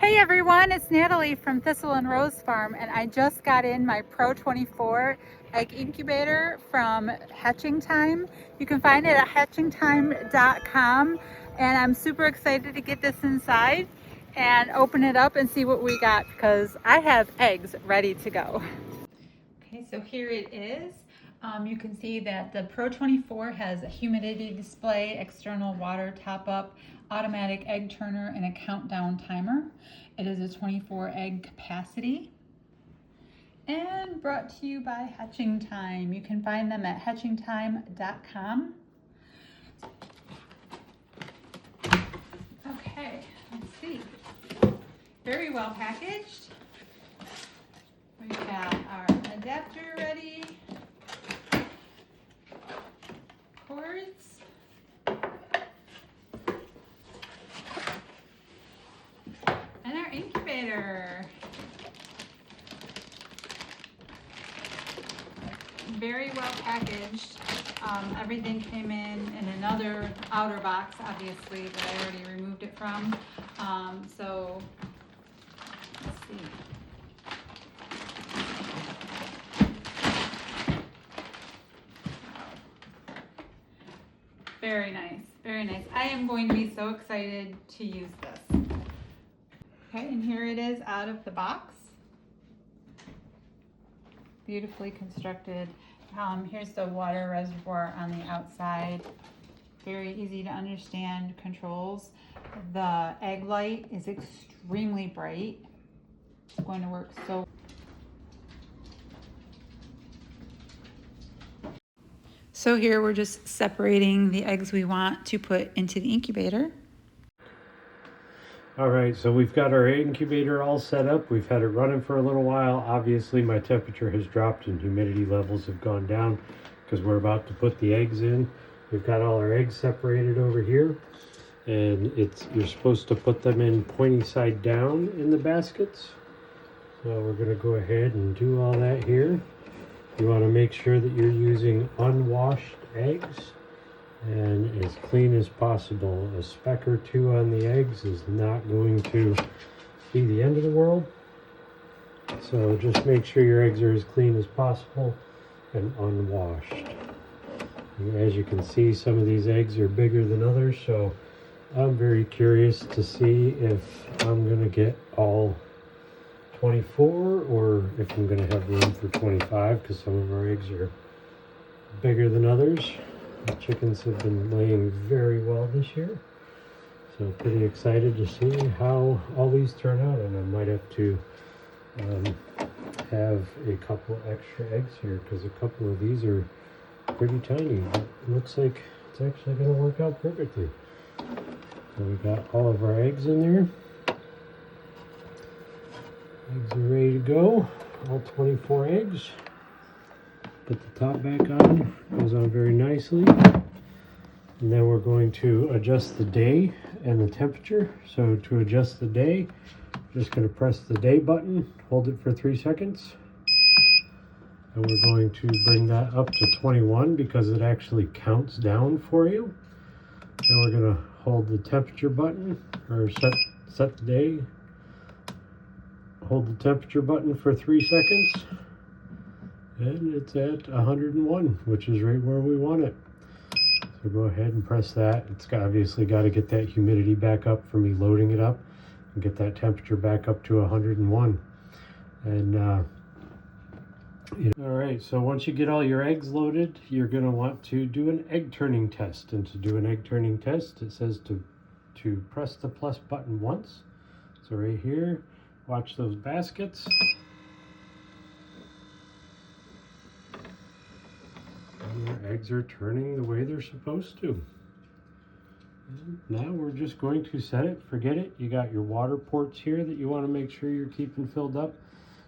Hey everyone, it's Natalie from Thistle and Rose Farm, and I just got in my Pro24 Egg Incubator from HatchingTime. You can find it at HatchingTime.com, and I'm super excited to get this inside and open it up and see what we got because I have eggs ready to go. Okay, so here it is. You can see that the Pro24 has a humidity display, external water top-up, automatic egg turner, and a countdown timer. It is a 24 egg capacity. And brought to you by HatchingTime. You can find them at HatchingTime.com. Okay, let's see. Very well packaged. We've got our adapter ready. Cords. And our incubator. Very well packaged. Everything came in another outer box, obviously, that I already removed it from. So let's see. Very nice, very nice. I am going to be so excited to use this. Okay, and here it is out of the box. Beautifully constructed. Here's the water reservoir on the outside. Very easy to understand controls. The egg light is extremely bright. It's going to work so. So here we're just separating the eggs we want to put into the incubator. All right, so we've got our incubator all set up. We've had it running for a little while. Obviously my temperature has dropped and humidity levels have gone down because we're about to put the eggs in. We've got all our eggs separated over here, and you're supposed to put them in pointy side down in the baskets. So we're gonna go ahead and do all that here. You wanna make sure that you're using unwashed eggs and as clean as possible. A speck or two on the eggs is not going to be the end of the world. So just make sure your eggs are as clean as possible and unwashed. And as you can see, some of these eggs are bigger than others, so I'm very curious to see if I'm going to get all 24 or if I'm going to have room for 25, because some of our eggs are bigger than others. The chickens have been laying very well this year, so pretty excited to see how all these turn out. And I might have to have a couple extra eggs here because a couple of these are pretty tiny, but it looks like it's actually going to work out perfectly. So we got all of our eggs in there. Eggs are ready to go, all 24 eggs. Put the top back on, goes on very nicely. And then we're going to adjust the day and the temperature. So to adjust the day, I'm just going to press the day button, hold it for 3 seconds. And we're going to bring that up to 21 because it actually counts down for you. Then we're going to hold the temperature button, or set the day. Hold the temperature button for 3 seconds. And it's at 101, which is right where we want it. So go ahead and press that. It's obviously got to get that humidity back up for me loading it up and get that temperature back up to 101. And all right, so once you get all your eggs loaded, you're going to want to do an egg turning test. And to do an egg turning test, it says to press the plus button once. So right here, watch those baskets. And your eggs are turning the way they're supposed to. And now we're just going to set it, forget it. You got your water ports here that you want to make sure you're keeping filled up.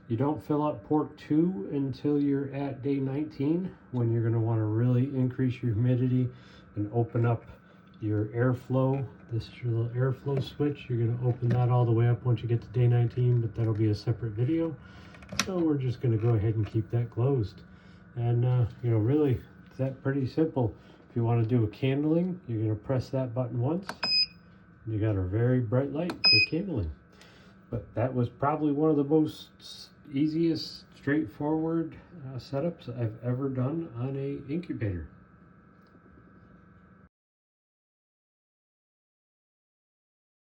You don't fill up port 2 until you're at day 19, when you're going to want to really increase your humidity and open up your airflow. This is your little airflow switch. You're going to open that all the way up once you get to day 19, but that'll be a separate video. So we're just going to go ahead and keep that closed. And you know, really, it's that pretty simple. If you want to do a candling, you're going to press that button once. And you got a very bright light for candling. But that was probably one of the most easiest, straightforward setups I've ever done on a incubator.